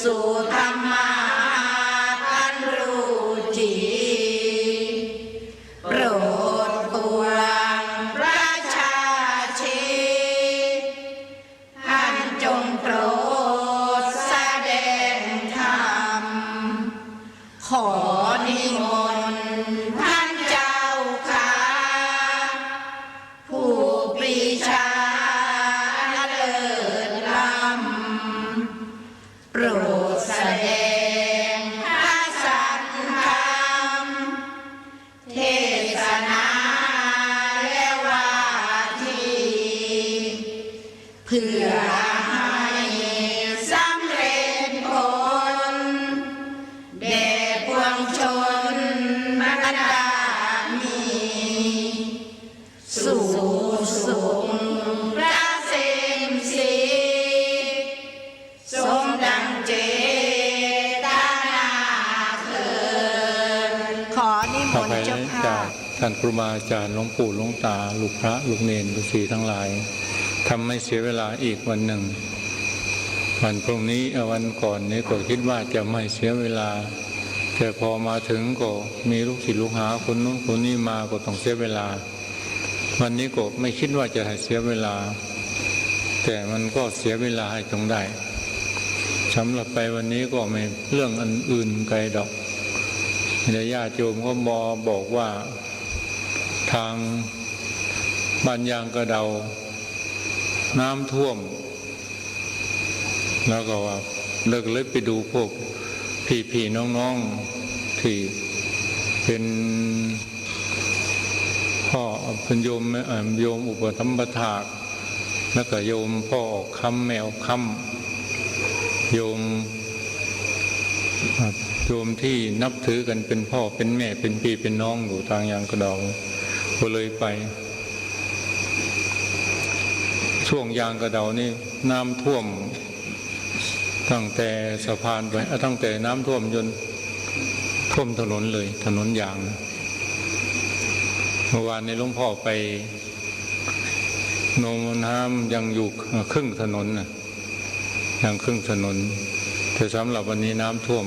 สู่ธรรมะอันรู้จริงโปรดปวงประชาชีท่านจงโปรดแสดงธรรมขอนิมนต์ท่านเจ้าค่ะผู้ปรีชาเลิศล้ำโปรดแสดงพระสัทธรรมเทศนาและวาทีเพื่อให้สำเร็จผลแด่ปวงชนบรรดามีสู่สุขพระเสมสีสมดังเจตนาเถิดขอนิม ต่อน ไป ต์เจ้า จา ค่ะ กท่านครูบาอาจารย์หลวงปู่หลวงตาลูกพระลูกเนรฤาษีทั้งหลายทำไม่เสียเวลาอีกวันหนึ่งวันพรุ่งนี้วันก่อนนี้ก็คิดว่าจะไม่เสียเวลาแต่พอมาถึงก็มีลูกศิษย์ลูกหาคนนู้นคนนี้มาก็ต้องเสียเวลาวันนี้ก็ไม่คิดว่าจะให้เสียเวลาแต่มันก็เสียเวลาให้จงได้สำหรับไปวันนี้ก็ไม่เรื่องอันอื่นไกลดอกญาติโยมก็บอกว่าทางบ้านยางกระเดาน้ำท่วมแล้วก็ว่าเลิกเลยไปดูพวกพี่น้องที่เป็นพ่อเป็นโยมอุปถัมภทากแล้วก็โยมพ่อออกคำแมวคำโยมที่นับถือกันเป็นพ่อเป็นแม่เป็นพี่เป็นน้องอยู่ทางยางกระเดาก็เลยไปช่วงยางกระเดานี่น้ำท่วมตั้งแต่สะพานไปตั้งแต่น้ำท่วมจนท่วมถนนเลยถนนยางเมื่อวานในหลวงพ่อไปโนมน้ำยังอยู่ครึ่งถนนน่ะยังครึ่งถนนแต่สำหรับวันนี้น้ำท่วม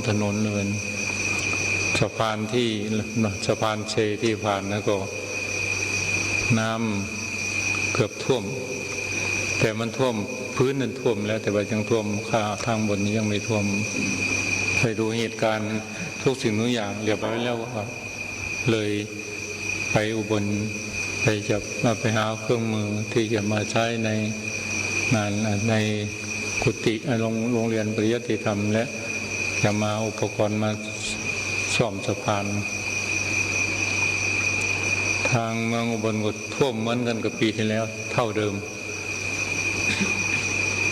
ถนนเลยสะพานเชที่ผ่านแล้วก็น้ำเกือบท่วมแต่มันท่วมพื้นนั้นท่วมแล้วแต่ว่ายังท่วมทางบนนี้ยังไม่ท่วมไปดูเหตุการณ์ทุกสิ่งทุกอย่างเรียบร้อยแล้วเลยไปอุบลไปหาเครื่องมือที่จะมาใช้ในงานในกุฏิโรงเรียนปริยัติธรรมและจะมาอุปกรณ์มาซ่อมสะพานทางเมืองอุบลก็ท่วมเหมือนกันกับปีที่แล้วเท่าเดิม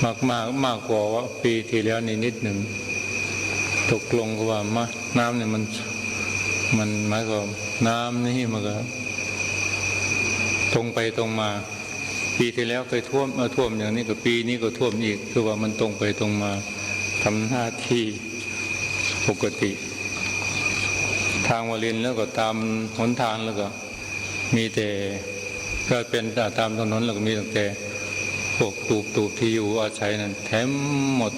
มากกว่าปีที่แล้วนิดหนึ่งตกลงก็ว่าน้ำเนี่ยมันหมายความน้ำนี่มันก็ตรงไปตรงมาปีที่แล้วเคยท่วมอย่างนี้กับปีนี้ก็ท่วมอีกคือว่ามันตรงไปตรงมาทำหน้าที่ปกติทางวารินแล้วก็ตามหนทางแล้วก็มีแต่ก็เป็นตามถนนแล้วก็มีแต่พวกตูบที่อยู่อาศัยนั่นเต็มหมด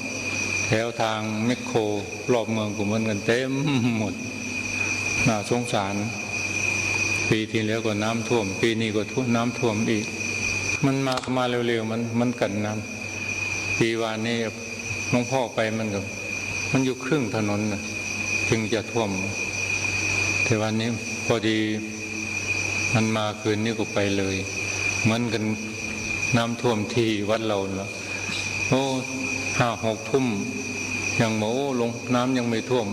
แถวทางแมคโครรอบเมืองก็เหมือนกันเต็มหมดน่าสงสารปีที่แล้วก็น้ำท่วมปีนี้ก็น้ำท่วมอีกมันมาเร็วๆมันกันน้ำปีวานนี้หลวงพ่อไปมันอยู่ครึ่งถนนนะถึงจะท่วมแต่วันนี้พอดีมันมาคืนนี้ก็ไปเลยเหมือนกันน้ำท่วมที่วัดเราเนาะโอ้5-6 ทุ่มยังโมลงน้ำยังไม่ท่วม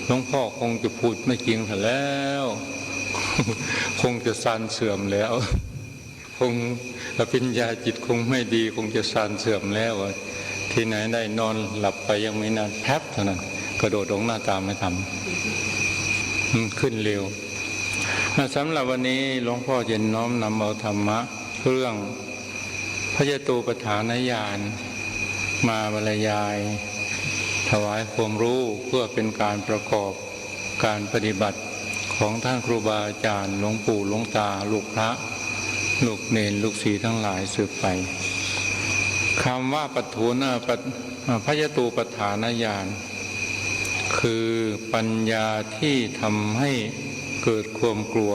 หลวงพ่อคงจะพูดไม่จริงแล้วคงจะซานเสื่อมแล้วคงปัญญาจิตคงไม่ดีคงจะซานเสื่อมแล้วที่ไหนได้นอนหลับไปยังไม่นานแป๊บเท่านั้นกระโดดลงหน้าตาไม่ทำขึ้นเร็วสำหรับวันนี้หลวงพ่อจะน้อมนำเอาธรรมะเรื่องพระยตูปฐานญาณมาบรรยายถวายความรู้เพื่อเป็นการประกอบการปฏิบัติของท่านครูบาอาจารย์หลวงปู่หลวงตาลูกพระลูกเนรลูกศิษย์ทั้งหลายสืบไป คำว่าปัทูนะพยตูปฐานญาณคือปัญญาที่ทำให้เกิดความกลัว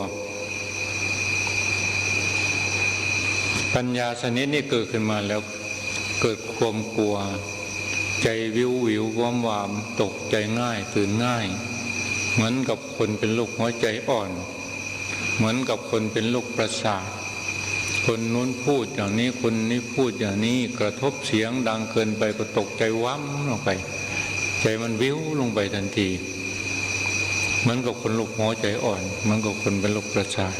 ปัญญาชนิดนี้เกิดขึ้นมาแล้วเกิดความกลัวใจวิววิวว้อมวามตกใจง่ายตื่นง่ายเหมือนกับคนเป็นโรคหัวใจอ่อนเหมือนกับคนเป็นโรคประสาทคนนู้นพูดอย่างนี้คนนี้พูดอย่างนี้กระทบเสียงดังเกินไปก็ตกใจว้ำลงไปใจมันวิวลงไปทันทีเหมือนกับคนโรคหัวใจอ่อนเหมือนกับคนเป็นโรคประสาท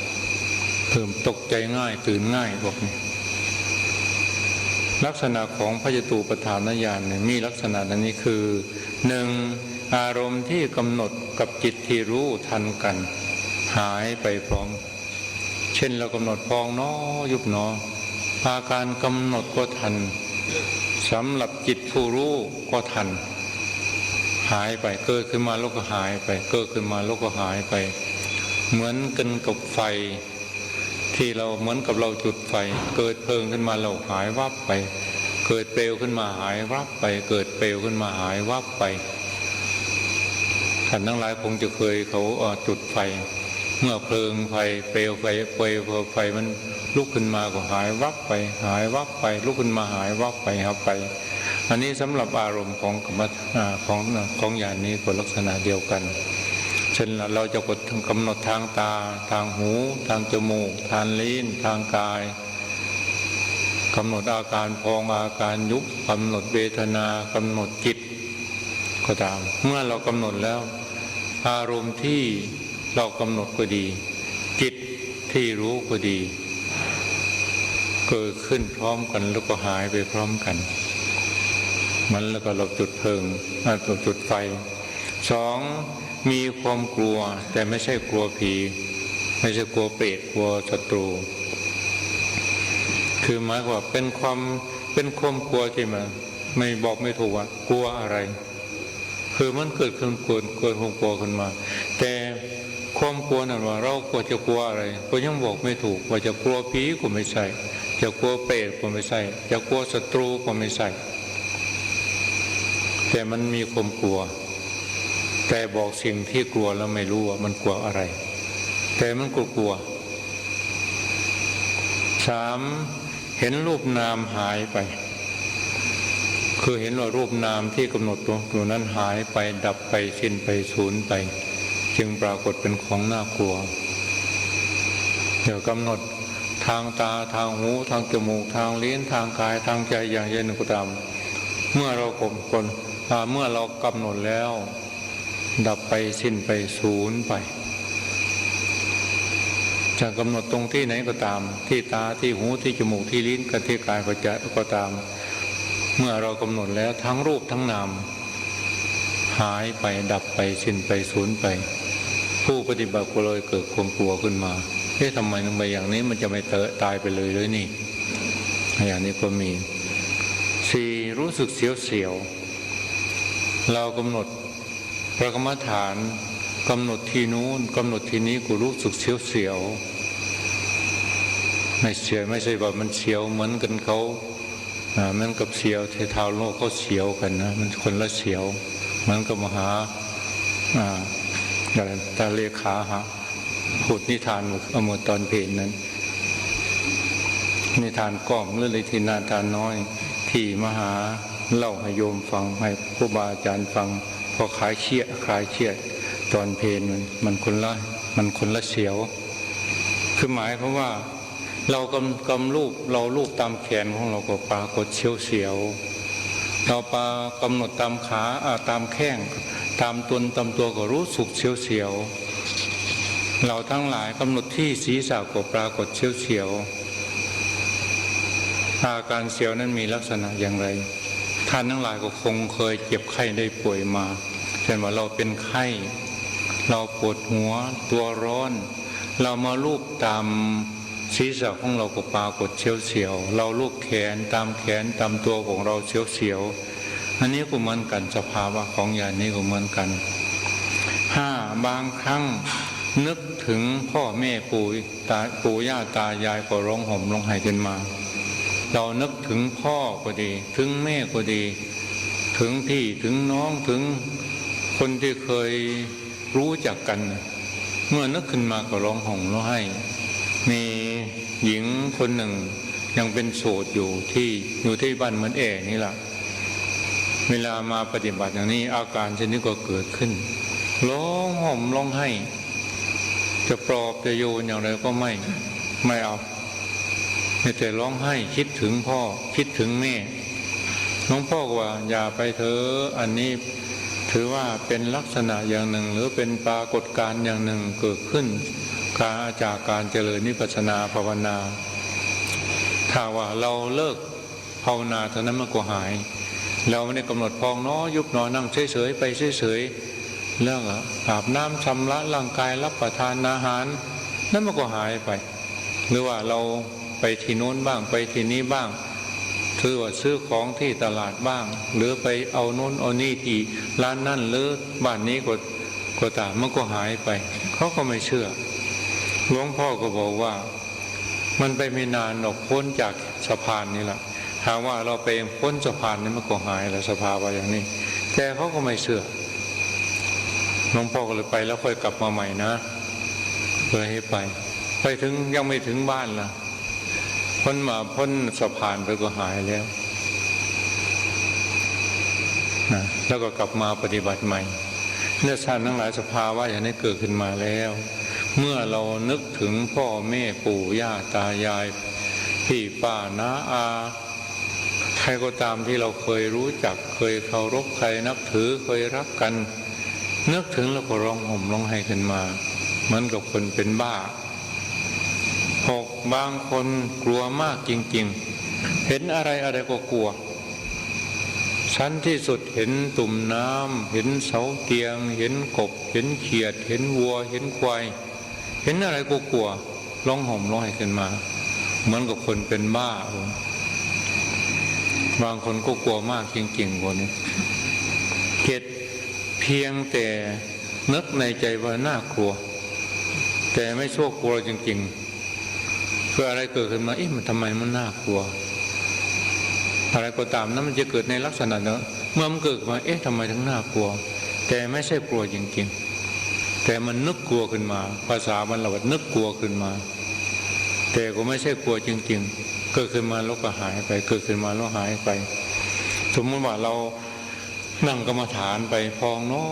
เพิ่มตกใจง่ายตื่นง่ายบอกนี่ลักษณะของพยตูปฐานญาณเนี่ยมีลักษณะนี้คือหนึ่งอารมณ์ที่กำหนดกับจิตที่รู้ทันกันหายไปพร้อมเช่นเรากำหนดพองน้อยุบหนออาการกำหนดก็ทันสำหรับจิตผู้รู้ก็ทันหายไปเกิดขึ้นมาแล้วก็หายไปเกิดขึ้นมาแล้วก็หายไปเหมือนกันกับไฟที่เราเหมือนกับเราจุดไฟเกิดเพลิงขึ้นมาเราหายวับไปเกิดเปลวขึ้นมาหายวับไปเกิดเปลวขึ้นมาหายวับไปท่านทั้งหลายคงจะเคยเขาจุดไฟเมื่อเพลิงไฟเปลวไฟมันลุกขึ้นมาก็หายวับไปหายวับไปลุกขึ้นมาหายวับไปหายไปอันนี้สำหรับอารมณ์ของญาณนี้ก็ลักษณะเดียวกันเช่นเราจะกำหนดทางตาทางหูทางจมูกทางลิ้นทางกายกำหนดอาการพองอาการยุบกำหนดเวทนากำหนดจิตก็ตามเมื่อเรากำหนดแล้วอารมณ์ที่เรากำหนดก็ดีจิตที่รู้ก็ดีเกิดขึ้นพร้อมกันแล้วก็หายไปพร้อมกันมันแล้วก็เราจุดเพลิงจุดไฟสองมีความกลัวแต่ไม่ใช่กลัวผีไม่ใช่กลัวเปรตกลัวศัตรูคือหมายว่าเป็นความกลัวที่มันไม่บอกไม่ถูกว่ากลัวอะไรคือมันเกิดความกลัวขึ้นมาแต่ความกลัวนั่นว่าเราควรจะกลัวอะไรก็ยังบอกไม่ถูกว่าจะกลัวผีก็ไม่ใช่จะกลัวเปรตก็ไม่ใช่จะกลัวศัตรูก็ไม่ใช่แต่มันมีความกลัวแต่บอกสิ่งที่กลัวแล้วไม่รู้ว่ามันกลัวอะไรแต่มันกลัวสามเห็นรูปนามหายไปคือเห็นว่ารูปนามที่กำหนดตัวนั้นหายไปดับไปสิ้นไปสูญไปจึงปรากฏเป็นของน่ากลัวเดี๋ยวกำหนดทางตาทางหูทางจมูกทางลิ้นทางกายทางใจอย่างเย็นก็ตามเมื่อเราเมื่อเรากำหนดแล้วดับไปสิ้นไปสูญไปจะกำหนดตรงที่ไหนก็ตามที่ตาที่หูที่จมูกที่ลิ้นกับที่กายก็ตามเมื่อเรากำหนดแล้วทั้งรูปทั้งนามหายไปดับไปสิ้นไปสูญไปผู้ปฏิบัติก็เลยเกิดความกลัวขึ้นมาทำไมอย่างนี้มันจะไม่ตายไปเลยนี่อย่างนี้ก็มีสี่รู้สึกเสียวเรากำหนดพระกรรมฐานกำหนดที่นู้นกำหนดที่นี้กูรู้สึกเสียวไม่เสียวไม่ใช่ว่ามันเสียวเหมือนกันเขาเหมือนกับเสียวเท้าโลกเขาเสียวกันนะมันคนละเสียวเหมือนกับมหาตาเลขาหะพูดนิทานเอาหมดตอนเพลนนั้นนิทานก้อมหรือเลยที่นาทานน้อยที่มหาเล่าให้โยมฟังให้ครูบาอาจารย์ฟังพอคลายเครียดตอนเพลนมันคนละเสียวคือหมายเพราะว่าเรากำรูปตามแขนของเราก็ปรากฏเสียวเรากำหนดตามขาตามแข้งตามตัวก็รู้สึกเสียวเราทั้งหลายกำหนดที่ศีรษะก็ปรากฏเสียวอาการเสียวนั้นมีลักษณะอย่างไรท่านทั้งหลายก็คงเคยเจ็บไข้ได้ป่วยมาเช่นว่าเราเป็นไข้เราปวดหัวตัวร้อนเรามาลูบตามศีรษะของเราก็ปรากฏเสียวเราลูบแขนตามตัวของเราเสียวอันนี้ก็เหมือนกันสภาวะของญาณนี้ก็เหมือนกันห้าบางครั้งนึกถึงพ่อแม่ปู่ย่าตายายก็ร้องห่มร้องไห้ขึ้นมา เรานึกถึงพ่อก็ดีถึงแม่ก็ดีถึงพี่ถึงน้องถึงคนที่เคยรู้จักกันเมื่อนึกขึ้นมาก็ร้องห่มร้องไห้มีหญิงคนหนึ่งยังเป็นโสดอยู่ที่บ้านเหมือนแอ่นี่แหละเวลามาปฏิบัติอย่างนี้อาการเช่นนี้ก็เกิดขึ้นร้องห่มร้องไห้จะปลอบจะโยนอย่างไรก็ไม่เอาแต่ร้องไห้คิดถึงพ่อคิดถึงแม่น้องพ่อว่าอย่าไปเถอะอันนี้ถือว่าเป็นลักษณะอย่างหนึ่งหรือเป็นปรากฏการณ์อย่างหนึ่งเกิดขึ้นจากการเจริญวิปัสสนาภาวนาถ้าว่าเราเลิกภาวนาเท่านั้นมันก็หายเราไม่ได้กำหนดพองน้อยุบหนอนั่งเฉยๆไปเฉยๆเรื่องอาบน้ำชำระร่างกายรับประทานอาหารนั่นมันก็หายไปหรือว่าเราไปที่โน้นบ้างไปที่นี้บ้างถือว่าซื้อของที่ตลาดบ้างหรือไปเอาโน้นเอานี่ที่ร้านนั่นหรือบ้านนี้ก็ตามมันก็หายไปเขาก็ไม่เชื่อหลวงพ่อก็บอกว่ามันไปไม่นานหรอกพ้นจากสะพานนี่แหละหากว่าเราไปพ้นสะพานนี้มันก็หายแล้วสภาวะอย่างนี้แต่เขาก็ไม่เชื่อหลวงพ่อก็เลยไปแล้วค่อยกลับมาใหม่นะเลยให้ไปถึงยังไม่ถึงบ้านล่ะพ้นสะพานไปก็หายแล้วนะแล้วก็กลับมาปฏิบัติใหม่เนื้อชาติทั้งหลายสภาวะอย่างนี้เกิดขึ้นมาแล้วเมื่อเรานึกถึงพ่อแม่ปู่ย่าตายายพี่ป้าน้าอาใครก็ตามที่เราเคยรู้จักเคยเคารพใครนับถือเคยรักกันนึกถึงแล้วก็ร้องห่มร้องไห้ขึ้นมาเหมือนกับคนเป็นบ้าบางคนกลัวมากจริงๆเห็นอะไรก็กลัวชั้นที่สุดเห็นตุ่มน้ำเห็นเสาเตียงเห็นกบเห็นเขียดเห็นวัวเห็นควายเห็นอะไรก็กลัวร้องห่มร้องไห้ขึ้นมาเหมือนกับคนเป็นบ้าบางคนก็กลัวมากจริงๆคนนี้เกตเพียงแต่นึกในใจว่าน่ากลัวแต่ไม่ชั่วกลัวจริงๆเพื่ออะไรเกิดขึ้นมามันทำไมมันน่ากลัวอะไรก็ตามนั้นมันจะเกิดในลักษณะเนอะเมื่อมันเกิดมาทำไมถึงน่ากลัวแต่ไม่ใช่กลัวจริงๆแต่มันนึกกลัวขึ้นมาภาษามันเราว่านึกกลัวขึ้นมาแต่ก็ไม่ใช่กลัวจริงๆเกิดขึ้นมาแล้วก็หายไปเกิดขึ้นมาแล้วหายไปสมมติว่าเรานั่งกรรมฐานไปพองน้อ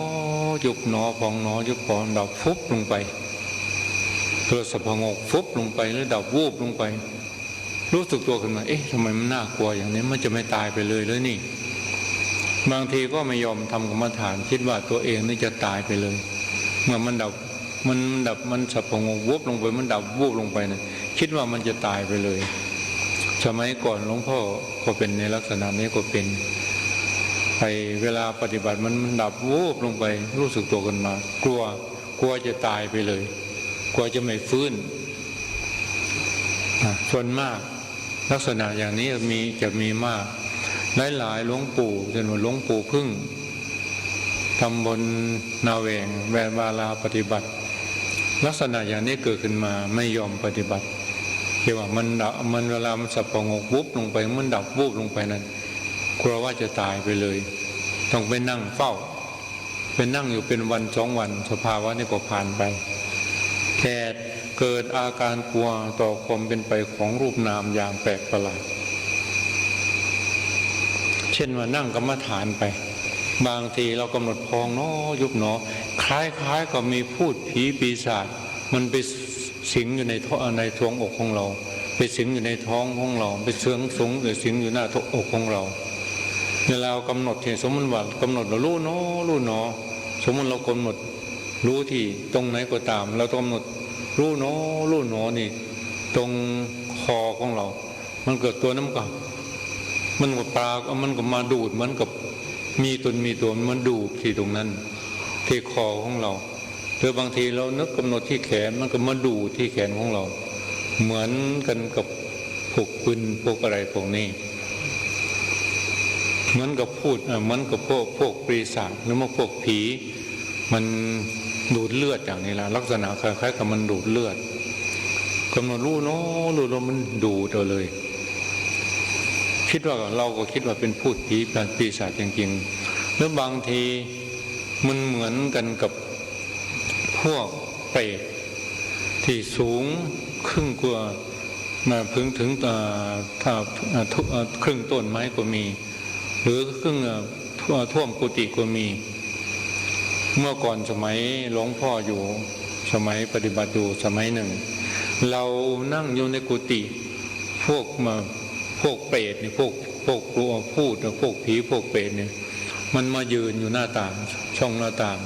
ยุบหนอพองน้อยุบพองดับฟุบลงไปเกิดสะพงกฟุบลงไปหรือดับวูบลงไปรู้สึกตัวขึ้นมาทำไมมันน่ากลัวอย่างนี้มันจะไม่ตายไปเลยแล้วนี่บางทีก็ไม่ยอมทำกรรมฐานคิดว่าตัวเองนี่จะตายไปเลยเมื่อมันดับมันสะพงกวูบลงไปมันดับวูบลงไปนะคิดว่ามันจะตายไปเลยสมัยก่อนหลวงพ่อก็เป็นในลักษณะนี้ก็เป็นไปเวลาปฏิบัติมันดับวูบลงไปรู้สึกตัวขึ้นมากลัวจะตายไปเลยกลัวจะไม่ฟื้นส่วนมากลักษณะอย่างนี้จะมีมากหลายหลวงปู่เช่นว่าหลวงปู่พึ่งตำบลนาแวงแววาลาปฏิบัติลักษณะอย่างนี้เกิดขึ้นมาไม่ยอมปฏิบัติที่ว่ามันเวลามันสับประงกวุบลงไปมันดับวุบลงไปนั้นกลัวว่าจะตายไปเลยต้องไปนั่งเฝ้าไปนั่งอยู่เป็นวัน2 วันสภาวะนี้ก็ผ่านไปแค่เกิดอาการกลัวต่อความเป็นไปของรูปนามอย่างแปลกประหลาดเช่นว่านั่งกรรมฐานไปบางทีเรากำหนดพองน้อยุบหนอคล้ายๆกับมีพูดผีปีศาจมันไปสิงอยู่ในท้องอกของเราไปสิงอยู่ในท้องของเราไปเสืองสงหรือสิงอยู่หน้าท้องอกของเราเวลาเรากำหนดสมมติว่ากำหนดเรารู้หนอสมมติเรากำหนดรู้ที่ตรงไหนก็ตามเรากำหนดรู้หนอนี่ตรงคอของเรามันเกิดตัวน้ำกับมันก็ปลามันก็มาดูดมันกับมีตัวมันดูดที่ตรงนั้นที่คอของเราหรือบางทีเรานึกกำหนดที่แขนมันก็มาดูดที่แขนของเราเหมือนกันกับพวกปืนพวกอะไรพวกนี้เหมือนกับพูดเหมือนกับพวกปีศาจหรือพวกผีมันดูดเลือดอย่างนี้แหละลักษณะคล้ายๆกับมันดูดเลือดกำหนดรู้มันดูดเอาเลย คิดว่าเราก็คิดว่าเป็นพูดผีปีศาจจริงๆหรือบางทีมันเหมือนกันกับพวกเปรตที่สูงครึ่งกว่ามาพึงถึงถ้าครึ่งต้นไม้ก็มีหรือครึ่งท่วมกุฏิก็มีเมื่อก่อนสมัยหลวงพ่ออยู่สมัยปฏิบัติอยู่สมัยหนึ่งเรานั่งอยู่ในกุฏิพวกเปรตนี่พวกกลัวพูดพวกผีพวกเปรตเนี่ยมันมายืนอยู่หน้าต่างช่องหน้าต่าง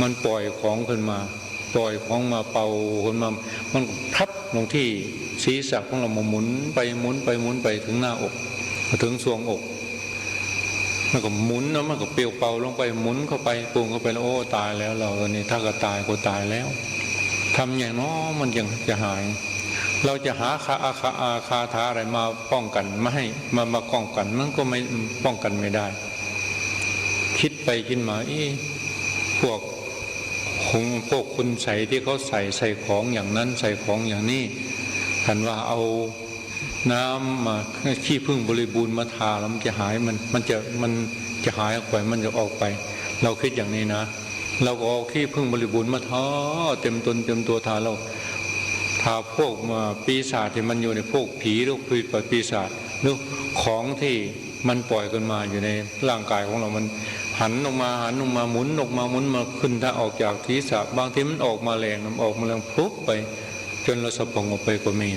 มันปล่อยของขึ้นมาปล่อยของมาเป่าขึ้นมามันพับลงที่ศีรษะของเราหมุนไปหมุนไปถึงหน้าอกถึงทรวงอกมันก็หมุนแล้วมันก็เปลี่ยวเป่าลงไปหมุนเข้าไปปรุงเข้าไปแล้วโอ้ตายแล้วเราเนี่ยถ้าก็ตายก็ตายแล้วทำอย่างน้อมันยังจะหายเราจะหาคาถาอะไรมาป้องกันไม่ให้มาป้องกันมันก็ไม่ป้องกันไม่ได้คิดไปคิดมาพวกคุณใส่ที่เขาใส่ของอย่างนั้นใส่ของอย่างนี้ท่านว่าเอาน้ำมาขี้ผึ้งบริบูรณ์มาทาแล้วมันจะหายมันจะหายออกไปมันจะออกไปเราคิดอย่างนี้นะเราก็เอาขี้ผึ้งบริบูรณ์มาทาเต็มตัวทาเราทาพวกมาปีศาจที่มันอยู่ในพวกผีหรือปีศาจหรือของที่มันปล่อยกันมาอยู่ในร่างกายของเรามันหันออกมาหมุนออกมาหมุนมาขึ้นถ้าออกจากศีรษะบางทีมันออกมาแรงปุ๊บไปจนเราสะพองออกไปก็มี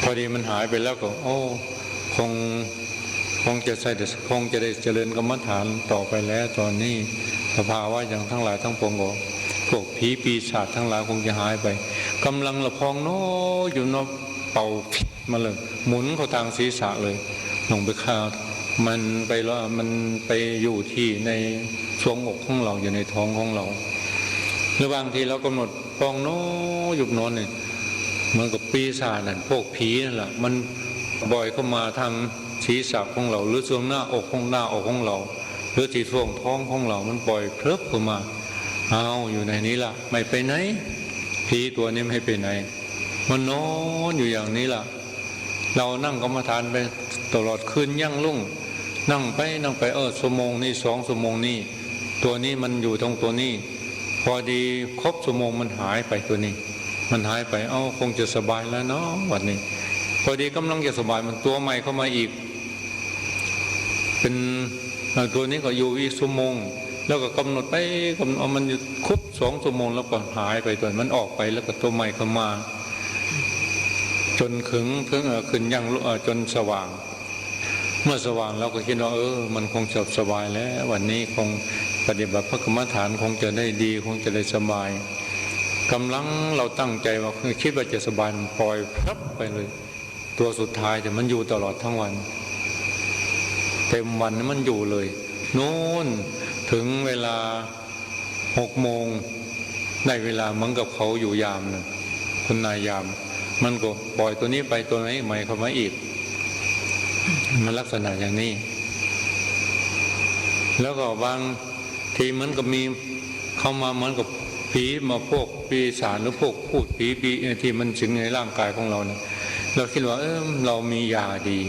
พอดีมันหายไปแล้วก็คงจะได้เจริญกรรมฐานต่อไปแล้วตอนนี้สภาวะอย่างทั้งหลายทั้งปวงก็พวกผีปีศาจทั้งหลายคงจะหายไปกำลังละพองอยู่เป่าพิษมาเลยหมุนเข้าทางศีรษะเลยลงไปข้าวมันไปแล้วมันไปอยู่ที่ในทรวงอกของเราอยู่ในท้องของเราหรือบางทีเรากำหนดพองหยุบนอนเนี่ยมันกับปีศาจนั่นพวกผีนั่นแหละมันบ่อยเข้ามาทางศีรษะของเราหรือทรวงหน้าอกของเราหรือที่ทรวงท้องของเรามันปล่อยเพลิบเข้ามาอยู่ในนี้ล่ะไม่ไปไหนผีตัวนี้ไม่ไปไหนมันนอนอยู่อย่างนี้ล่ะเรานั่งกรรมฐานไปตลอดคืนยั่งลุ่งนั่งไปชั่วโมงนี้2 ชั่วโมงนี้ตัวนี้มันอยู่ตรงตัวนี้พอดีครบชั่วโมงมันหายไปตัวนี้มันหายไปคงจะสบายแล้วเนาะวันนี้พอดีกำลังจะสบายมันตัวใหม่เข้ามาอีกเป็นตัวนี้ก็อยู่อีกชั่วโมงแล้วก็กำหนดไปมันครบ2 ชั่วโมงแล้วก็หายไปตัวมันออกไปแล้วก็ตัวใหม่เข้ามาจนเพิ่งขึ้นยังจนสว่างเมื่อสว่างเราก็คิดว่ามันคงจะสบายแล้ววันนี้คงปฏิบัติพระกรรมฐานคงจะได้ดีคงจะได้สบายกำลังเราตั้งใจว่าคิดว่าจะสบายปล่อยพลับไปเลยตัวสุดท้ายแต่มันอยู่ตลอดทั้งวันเต็มวันมันอยู่เลยโน่นถึงเวลา6 โมงได้เวลาเหมือนกับเขาอยู่ยามนะคุณนายยามมันก็ปล่อยตัวนี้ไปตัวไหนใหม่เข้ามาอีกมันลักษณะอย่างนี้แล้วก็บางทีเหมือนกับมีเข้ามาเหมือนกับผีมาพวกปีศาจหรือพวกพูดผีที่มันสิงในร่างกายของเราเนี่ยเราคิดว่าเรามียาดี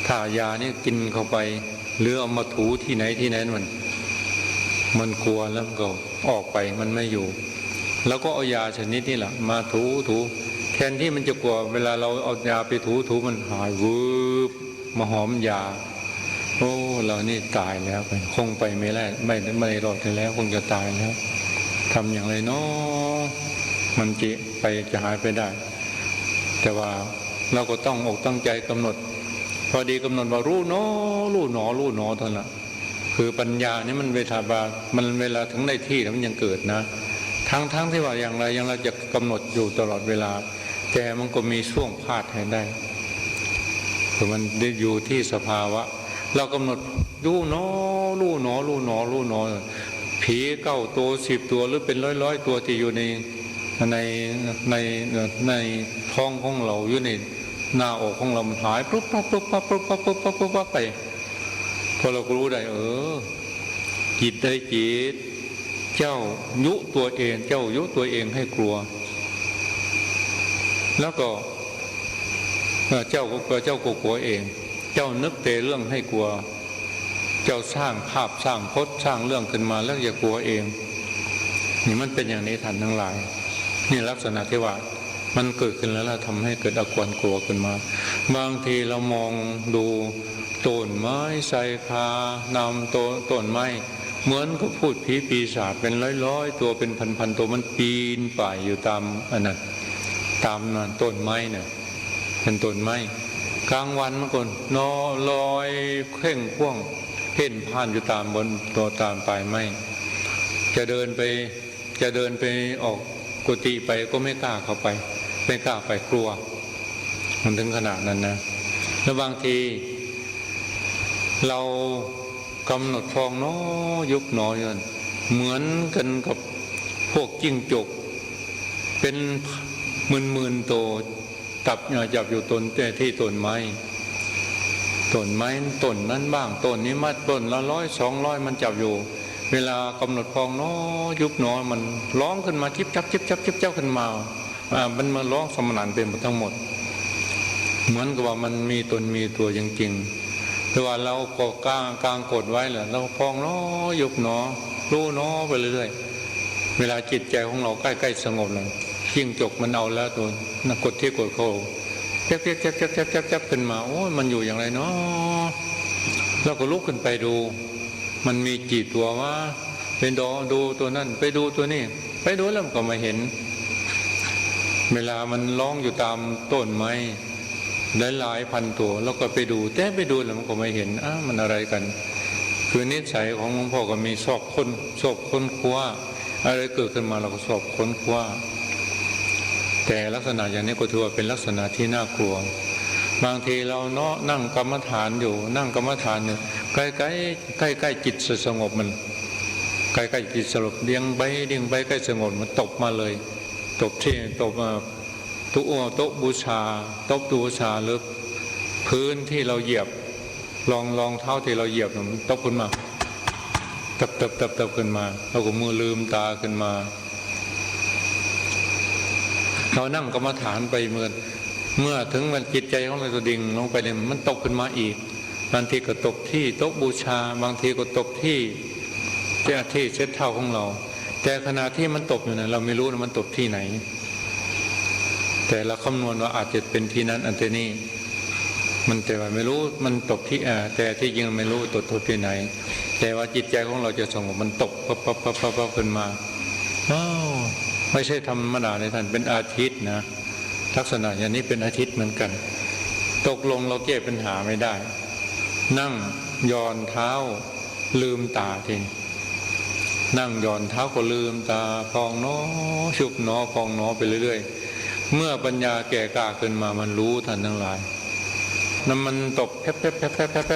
ถ้ายานี่กินเข้าไปหรือเอามาถูที่ไหนมันกลัวแล้วก็ออกไปมันไม่อยู่แล้วก็เอายาชนิดนี้แหละมาถูแทนที่มันจะกลัวเวลาเราเอายาไปถูมันหายวืบมาหอมยาเรานี่ตายแล้วไปคงไปไม่รอดแล้วคงจะตายแล้วทำอย่างไรเนาะมันจะหายไปได้แต่ว่าเราก็ต้องอกตั้งใจกำหนดพอดีกำหนดว่ารู้หนอเท่านั้นคือปัญญานี่มันเวลาถึงได้ที่แล้วมันยังเกิดนะทั้งที่ว่าอย่างไรเราจะกำหนดอยู่ตลอดเวลาแต่มันก็มีช่วงพลาดให้ได้คือมันได้อยู่ที่สภาวะเรากำหนดรู้หนอผี9 ตัว10 ตัวหรือเป็นร้อยตัวที่อยู่ในท้องของเราอยู่ในหน้าอกของเรามันหายปุ๊บไปพอเรารู้ได้จิตได้จิตเจ้ายุตัวเองให้กลัวแล้วก็เจ้าก็กลัวเอง เจ้านึกแต่เรื่องให้กลัวเจ้าสร้างภาพสร้างพจน์สร้างเรื่องขึ้นมาแล้วอย่ากลัวเองนี่มันเป็นอย่างนี้ท่านทั้งหลายนี่ลักษณะที่ว่ามันเกิดขึ้นแล้วทำให้เกิดอาการกลัวขึ้นมาบางทีเรามองดูต้นไม้ไทรคานำต้นไม้เหมือนกับพูดผีปีศาจเป็นร้อยๆตัวเป็นพันๆตัวมันปีนป่ายอยู่ตามอันนั้นตามนั้นต้นไม้เนี่ยเป็นต้นไม้กลางวันมันก็นอลอยเข่งพ่วงเพ่นพ่านอยู่ตามบนตัวตามปลายไม้จะเดินไปออกกุฏิไปก็ไม่กล้าเข้าไปไม่กล้าไปกลัวมันถึงขนาดนั้นนะแล้วบางทีเรากำหนดฟองน้อยุบหนอยันเหมือนกันกับพวกจิ้งจกเป็นหมื่นๆตัวจับอยู่ต้นที่ต้นไม้ต้นนั้นบ้างต้นนี้มาต้นละ100 200มันจับอยู่เวลากำหนดฟองน้อยุบหนอมันร้องขึ้นมาจิบจับขึ้นมามันมาร้องสมนันเป็นหมดทั้งหมดเหมือนกับว่ามันมีตนมีตัวจริงๆแต่ว่าเราก็กางกดไว้แหละเราฟองน้อยุบหนอรู้หนอไปเรื่อยๆเวลาจิตใจของเราใกล้ๆสงบแล้วจิ้งจกมันเอาแล้วตัวนักกดที่กดโคจับขึ้นมาโอ้ยมันอยู่อย่างไรเนาะเราก็ลุกขึ้นไปดูมันมีกี่ตัววะเป็นดูตัวนั่นไปดูตัวนี้ไปดูแล้วก็มาเห็นเวลามันร้องอยู่ตามต้นไม้หลายพันตัวแล้วก็ไปดูแต่ไปดูแล้วมันก็ไม่เห็นมันอะไรกันคือนิสัยของหลวงพ่อก็มีชอบค้นคว้าอะไรเกิดขึ้นมาเราก็ชอบค้นคว้าแต่ลักษณะอย่างนี้ก็ถือว่าเป็นลักษณะที่น่ากลัวบางทีเราเนาะนั่งกรรมฐานอยู่ใกล้จิตสงบมันใกล้จิตสงบเลี้ยงใบใกล้สงบมันตบมาเลยตบโต๊ะบูชาหรือพื้นที่เราเหยียบรองเท้าที่เราเหยียบมันตบขึ้นมาตับขึ้นมาเราก็มือลืมตาขึ้นมาเรานั่งกรรมฐานไปเมื่อถึงมันจิตใจของเราดิ่งลงไปเนี่ยมันตกขึ้นมาอีกบางทีก็ตกที่โต๊ะบูชาบางทีก็ตกที่เช็ดเท้าของเราแต่ขณะที่มันตกอยู่นั้นเราไม่รู้นะมันตกที่ไหนแต่เราคำนวณว่าอาจจะเป็นที่นั้นอันนี้มันแต่ว่าไม่รู้มันตกที่แต่ที่จริงไม่รู้ตกที่ไหนแต่ว่าจิตใจของเราจะสงบมันตกปั๊บขึ้นมาไม่ใช่ธรรมดาเลยท่านเป็นอาทิตย์นะลักษณะอย่างนี้เป็นอาทิตย์เหมือนกันตกลงเราแก้ปัญหาไม่ได้นั่งย่อนเท้าลืมตาทีนั่งย่อนเท้าก็ลืมตาพองน้อชุบน้อพองน้อไปเรื่อยๆเมื่อปัญญาแก่กล้าขึ้นมามันรู้ทันทั้งหลายนั้นมันตกแป๊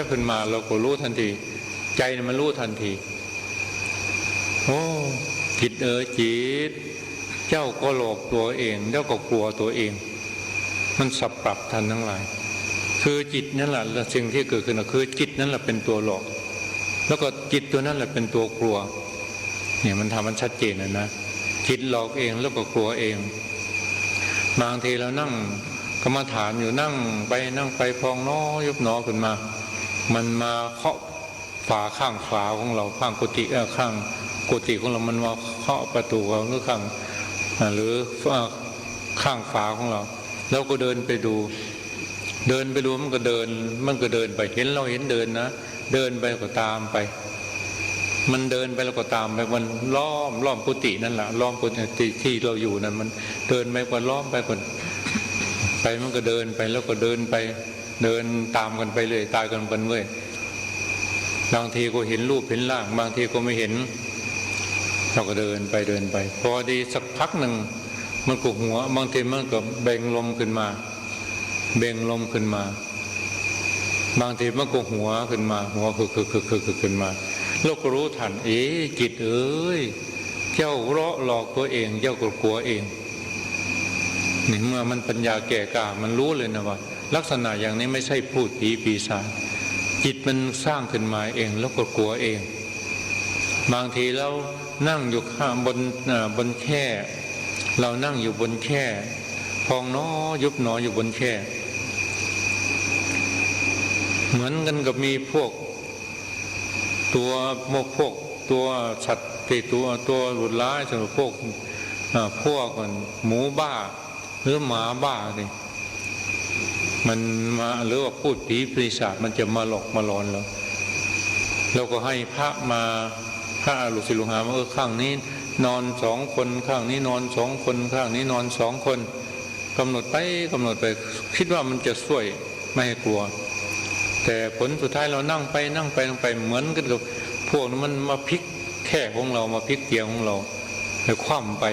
บขึ้นมาเราก็รู้ทันทีใจมันรู้ทันทีโอ้จิตจิตเจ้าก็หลอกตัวเองเจ้าก็กลัวตัวเองมันสับปรับทันทั้งหลายคือจิตนั่นแหละสิ่งที่เกิดขึ้นคือจิตนั่นแหละเป็นตัวหลอกแล้วก็จิตตัวนั้นแหละเป็นตัวกลัวเนี่ยมันทำมันชัดเจนนะจิตหลอกเองแล้วก็กลัวเองบางทีเรานั่งกรรมฐานอยู่นั่งไปพองน้อยุบหนอขึ้นมามันมาเคาะข้างฝาของเราข้างกุฏิข้างกุฏิของเรามันมาเคาะประตูเราหรือข้างฝาของเราเราก็เดินไปดูมันก็เดินไปเห็นเราเห็นเดินนะเดินไปก็ตามไปมันเดินไปแล้วก็ตามไปมันล้อมกุฏินั่นแหละล้อมกุฏิที่เราอยู่นั่นมันเดินไปก็ล้อมไปก่อนไปมันก็เดินไปแล้วก็เดินไปเดินตามกันไปเลยตายกันไปเว้ยบางทีก็เห็นรูปเห็นร่างบางทีก็ไม่เห็นเราก็เดินไปพอดีสักพักหนึ่งมันก็หัวบางทีมันก็เบ่งลมขึ้นมาบางทีมันก็หัวขึ้นมาหัวคือขึ้นมาเราก็รู้ทันจิตเจ้าหลอกตัวเองเจ้าก็กลัวเองนี่เมื่อมันปัญญาแก่กล้ามันรู้เลยนะว่าลักษณะอย่างนี้ไม่ใช่พูดผีปีศาจจิตมันสร้างขึ้นมาเองแล้วก็กลัวเองบางทีเรานั่งอยู่ข้างบนแคร่เรานั่งอยู่บนแคร่พองน้อยุบหนออยู่บนแคร่ เหมือนกันกับมีพวกตัวสัตว์ที่ตัวหลุดร้ายสำหรับพวกหมูบ้าหรือหมาบ้านี่มันมาหรือว่าพูดผีปีศาจมันจะมาหลอกมาหลอนเราก็ให้พระลูกศิษย์ลูกหาว่าข้างนี้นอน2 คนข้างนี้นอน2 คนข้างนี้นอน2 คนกำหนดไปคิดว่ามันจะช่วยไม่ให้กลัวแต่ผลสุดท้ายเรานั่งไปเหมือนกันกับพวกนั้นมันมาพลิกแค่ของเรามาพลิกเตียงของเราไปคว่ำไป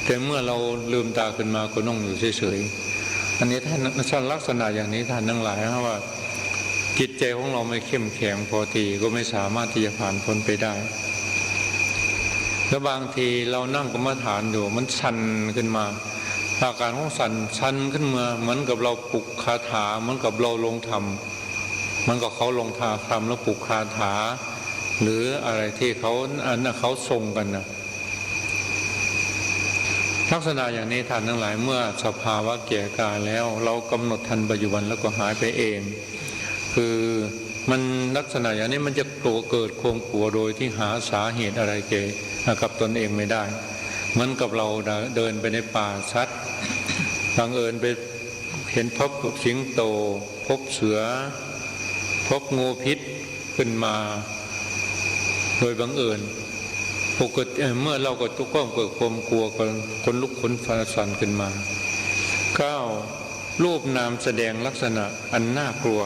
แต่เมื่อเราลืมตาขึ้นมาก็นั่งอยู่เฉยๆอันนี้ท่านลักษณะอย่างนี้ท่านทั้งหลายนะว่าจิตใจของเราไม่เข้มแข็งพอทีก็ไม่สามารถที่จะผ่านพ้นไปได้แล้วบางทีเรานั่งกรรมฐานอยู่มันสั่นขึ้นมาอาการของสั่นขึ้นมาเหมือนกับเราปลุกคาถาเหมือนกับเราลงธรรมมันก็เขาลงธรรมแล้วปลุกคาถาหรืออะไรที่เขาทรงกันนะลักษณะอย่างนี้ท่านทั้งหลายเมื่อสภาวะแก่กล้าแล้วเรากำหนดทันปัจจุบันแล้วก็หายไปเองคือมันลักษณะอย่างนี้มันจะเกิดความกลัวโดยที่หาสาเหตุอะไรเกี่ยวกับตนเองไม่ได้เหมือนกับเราเดินไปในป่าสัตว์บังเอิญไปเห็นพบสิงโตพบเสือพบงูพิษขึ้นมาโดยบังเอิญปกติเมื่อเราก็ทุกข์เกิดความกลัวคนลุกขนสั่นขึ้นมา9รูปนามแสดงลักษณะอันน่ากลัว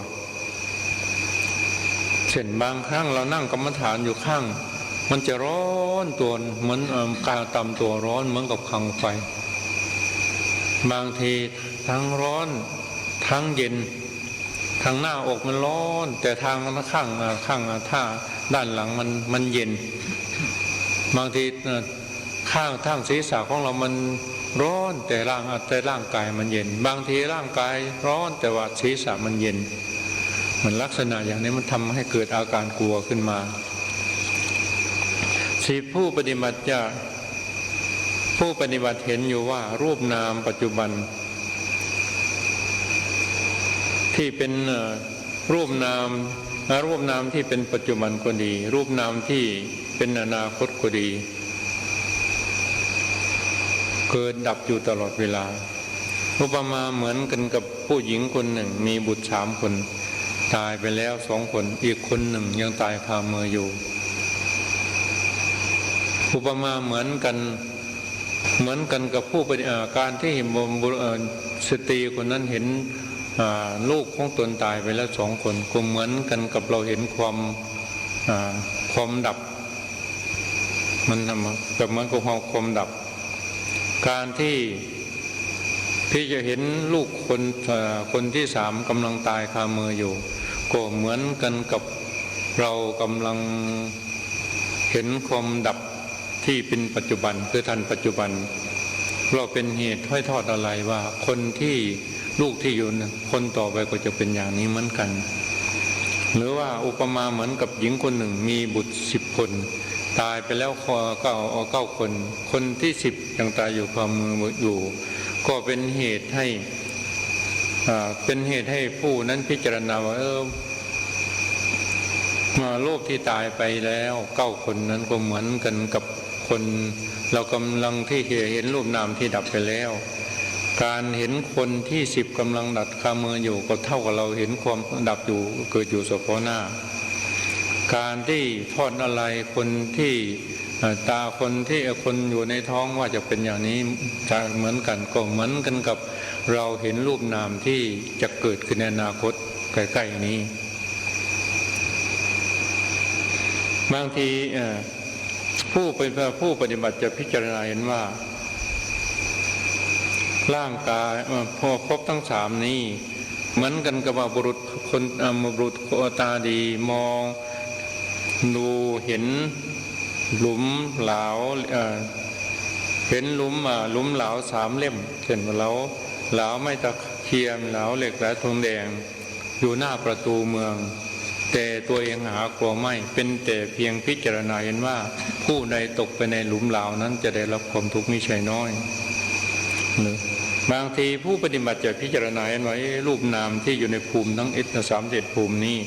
เช่นบางครั้งเรานั่งกรรมฐานอยู่ข้างมันจะร้อนตัวเหมือนกาตำตัวร้อนเหมือนกับคังไฟบางทีทั้งร้อนทั้งเย็นทางหน้าอกมันร้อนแต่ทางข้างท่าด้านหลังมันเย็นบางทีข้างศีรษะของเรามันร้อนแต่ร่างกายมันเย็นบางทีร่างกายร้อนแต่ว่าศีรษะมันเย็นมันลักษณะอย่างนี้มันทำให้เกิดอาการกลัวขึ้นมาผู้ปฏิบัติเห็นอยู่ว่ารูปนามปัจจุบันที่เป็นรูปนามที่เป็นปัจจุบันก็ดีรูปนามที่เป็นอนาคตก็ดีเกิดดับอยู่ตลอดเวลาอุปมาเหมือนกันกับผู้หญิงคนหนึ่งมีบุตร3 คนตายไปแล้ว2 คนอีกคนหนึ่งยังตายคามืออยู่อุปมาเหมือนกันกับผู้ปฏิบัติการที่สตรีคนนั้นเห็นลูกของตนตายไปแล้ว2 คนก็เหมือนกันกับเราเห็นความดับมันแบบเหมือนกับความดับการที่จะเห็นลูกคนที่3กำลังตายคามืออยู่ก็เหมือนกันกับเรากำลังเห็นความดับที่เป็นปัจจุบันคือทันปัจจุบันเราเป็นเหตุห้อยทอดอะไรว่าคนที่ลูกที่อยู่คนต่อไปก็จะเป็นอย่างนี้เหมือนกันหรือว่าอุปมาเหมือนกับหญิงคนหนึ่งมีบุตร10 คนตายไปแล้ว9 คนคนที่10ยังตายอยู่ความมืออยู่ก็เป็นเหตุให้ผู้นั้นพิจารณาว่าลูกที่ตายไปแล้ว9 คนนั้นก็เหมือนกันกับคนเรากำลังที่เห็นรูปนามที่ดับไปแล้วการเห็นคนที่10กำลังดับคามืออยู่ก็เท่ากับเราเห็นความดับอยู่เกิดอยู่เฉพาะหน้าการที่ทอดอะไรคนที่ตาคนที่คนอยู่ในท้องว่าจะเป็นอย่างนี้จะเหมือนกันก็เหมือนกันกับเราเห็นรูปนามที่จะเกิดขึ้นในอนาคตใกล้ๆนี้บางทีผู้ปฏิบัติจะพิจารณาเห็นว่าร่างกายพอพบทั้ง3นี้เหมือนกันกับว่าบุรุษตาดีมองดูเห็นหลุมเหลาเห็นหลุมเหลา3 เล่มเช่นเหลาไม้ตะเคียนเหลาเหล็กและทองแดงอยู่หน้าประตูเมืองแต่ตัวเองหากลัวไม่เป็นแต่เพียงพิจารณาเห็นว่าผู้ใดตกไปในหลุมเหลานั้นจะได้รับความทุกข์มิใช่น้อย บางทีผู้ปฏิบัติจะพิจารณาเห็นว่ารูปนามที่อยู่ในภูมิทั้ง31ภูมินี้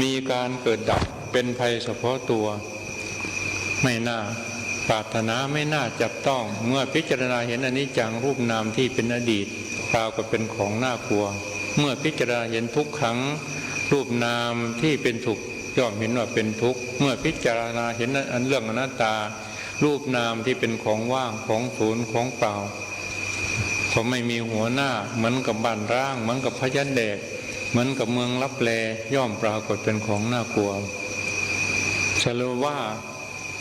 มีการเกิดดับเป็นภัยเฉพาะตัวไม่น่าปรารถนาไม่น่าจับต้องเมื่อพิจารณาเห็นอนิจจังรูปนามที่เป็นอดีตปรากฏเป็นของน่ากลัวเมื่อพิจารณาเห็นทุกขังรูปนามที่เป็นทุกข์ย่อมเห็นว่าเป็นทุกข์เมื่อพิจารณาเห็นเรื่องอนัตตารูปนามที่เป็นของว่างของศูนย์ของเปล่าเขาไม่มีหัวหน้าเหมือนกับบ้านร้างเหมือนกับพยัญแดกเหมือนกับเมืองลับแลย่อมปรากฏเป็นของน่ากลัวสรุปว่า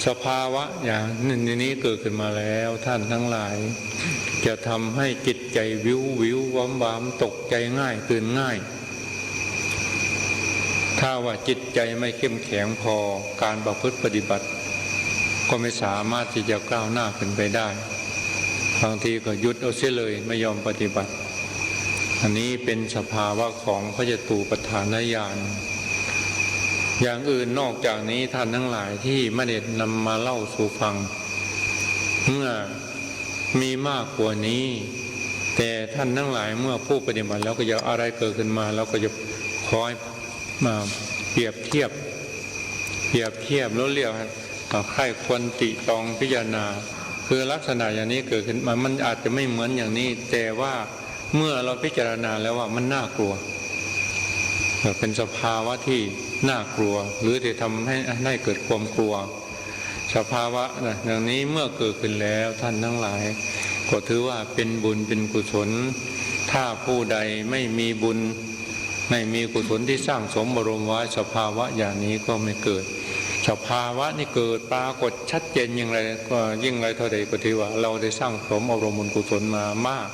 สภาวะอย่างนี้เกิดขึ้นมาแล้วท่านทั้งหลายจะทำให้จิตใจวิววิววัมวามตกใจง่ายตื่นง่ายถ้าว่าจิตใจไม่เข้มแข็งพอการประพฤติปฏิบัติก็ไม่สามารถที่จะก้าวหน้าขึ้นไปได้บางทีก็หยุดเอาเสียเลยไม่ยอมปฏิบัติอันนี้เป็นสภาวะของพระจตุปัฏฐานญาณอย่างอื่นนอกจากนี้ท่านทั้งหลายที่ไม่ได้นำมาเล่าสู่ฟังเมื่อมีมากกว่านี้แต่ท่านทั้งหลายเมื่อผู้ปฏิบัติแล้วก็จะอะไรเกิดขึ้นมาแล้วก็จะคอยมาเปรียบเทียบแล้วเรียกใครควรติตองพิจารณาคือลักษณะอย่างนี้เกิดขึ้นมามันอาจจะไม่เหมือนอย่างนี้แต่ว่าเมื่อเราพิจารณาแล้วว่ามันน่ากลัวเป็นสภาวะที่น่ากลัวหรือที่ทำให้เกิดความกลัวสภาวะอย่างนี้เมื่อเกิดขึ้นแล้วท่านทั้งหลายก็ถือว่าเป็นบุญเป็นกุศลถ้าผู้ใดไม่มีบุญไม่มีกุศลที่สร้างสมบรมไว้สภาวะอย่างนี้ก็ไม่เกิดสภาวะนี้เกิดปรากฏชัดเจนอย่างไรก็ยิ่งไรเท่าใดก็ถือว่าเราได้สร้างสมอารมณ์บุญกุศลมามาก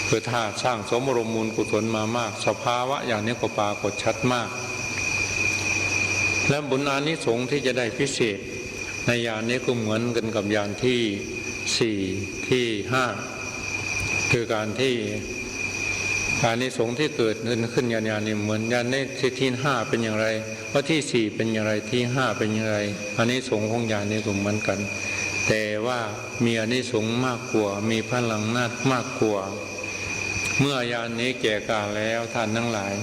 คือถ้าสร้างสมอารมณ์บุญกุศลมามากสภาวะอย่างนี้ก็ปรากฏชัดมากและบุญอานิสงส์ที่จะได้พิเศษในญาณนี้ก็เหมือนกันกับญาณที่4ที่5คือการที่อานิสงส์ที่เกิดขึ้นญาณนี้เหมือนญาณที่5เป็นอย่างไรว่าที่4เป็นอย่างไรที่5เป็นอย่างไรอานิสงส์ของญาณนี้ก็เหมือนกันแต่ว่ามีอานิสงส์มากกว่ามีพลังนาฏมากกว่าเมื่อญาณนี้แก่กล้าแล้วท่านทั้งหลาย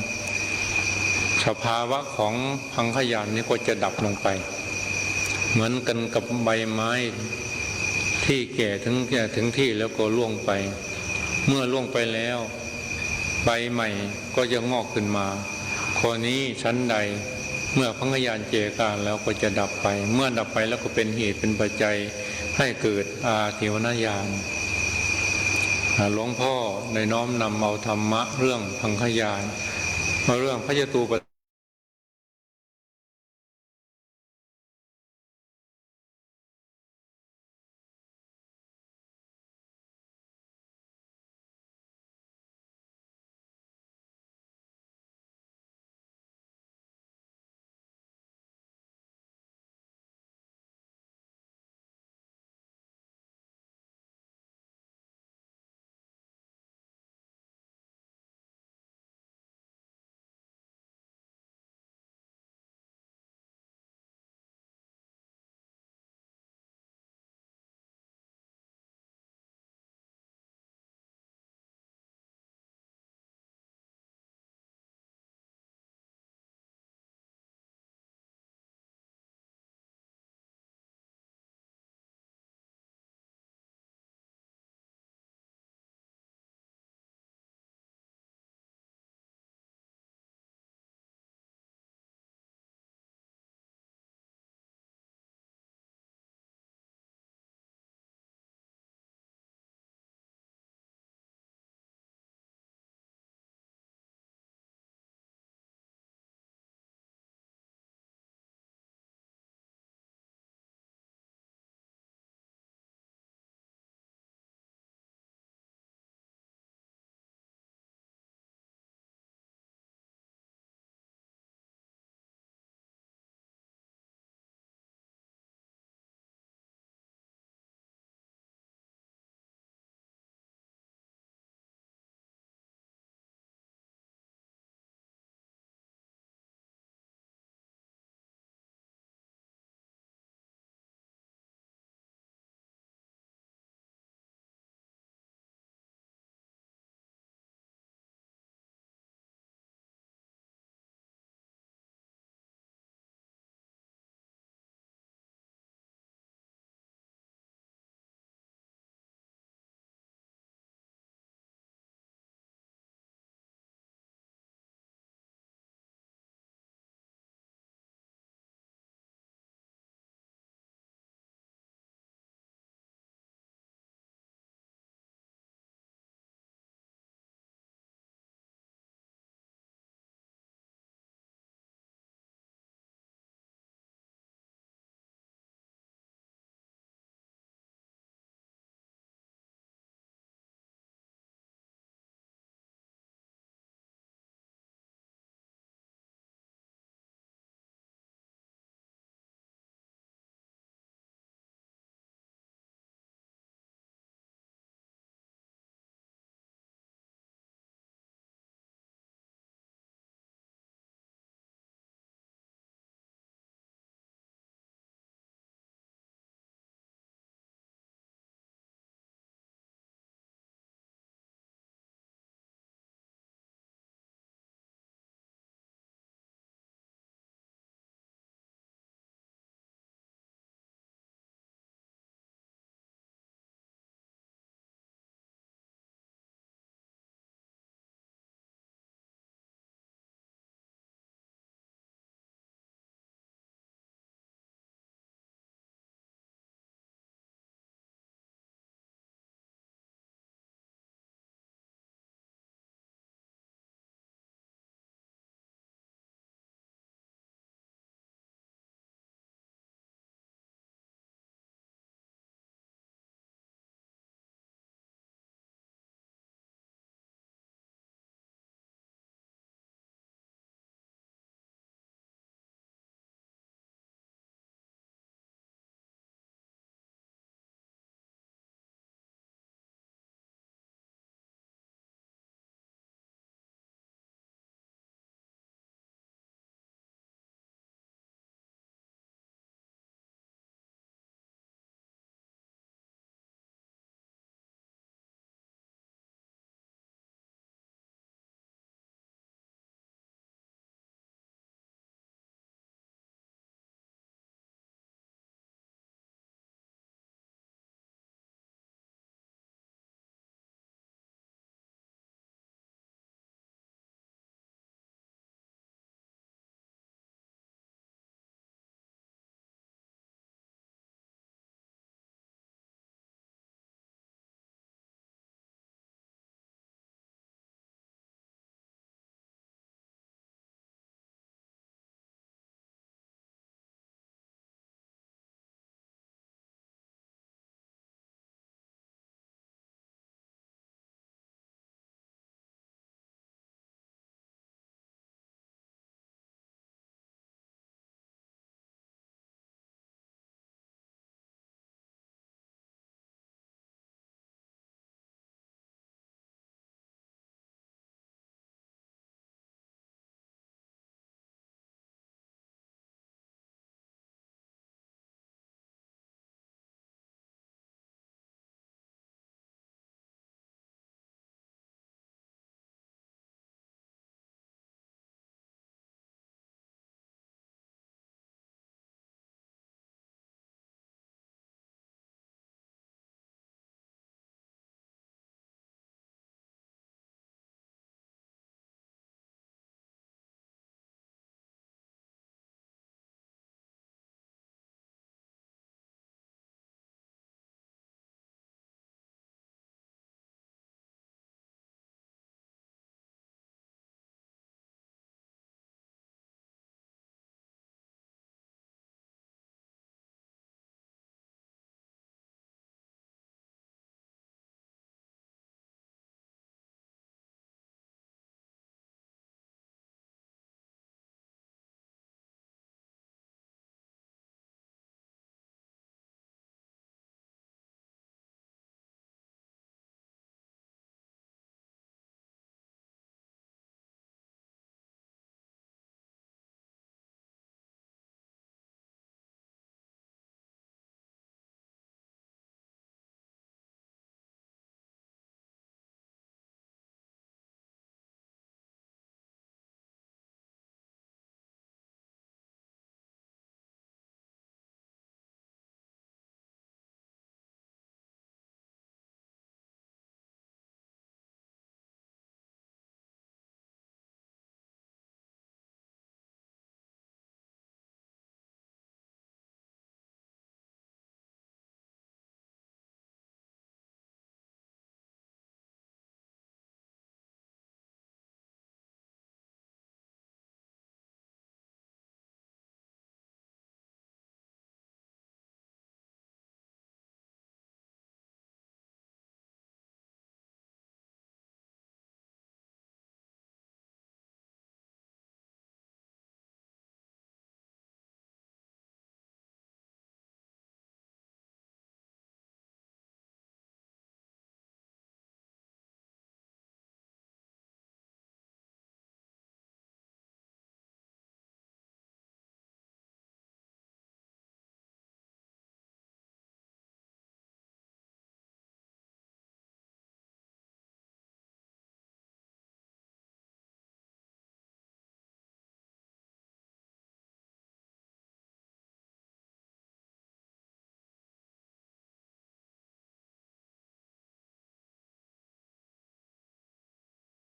สภาวะของพังคญาณนี้ก็จะดับลงไปเหมือนกันกับใบไม้ที่แก่ถึงที่แล้วก็ร่วงไปเมื่อร่วงไปแล้วใบใหม่ก็จะงอกขึ้นมาข้อนี้ชั้นใดเมื่อพังคญาณแก่กล้าแล้วก็จะดับไปเมื่อดับไปแล้วก็เป็นเหตุเป็นปัจจัยให้เกิดอาทิวนาญาณหลวงพ่อได้น้อมนำเอาธรรมะเรื่องพังคญาณเรื่องพระจตุปัฏ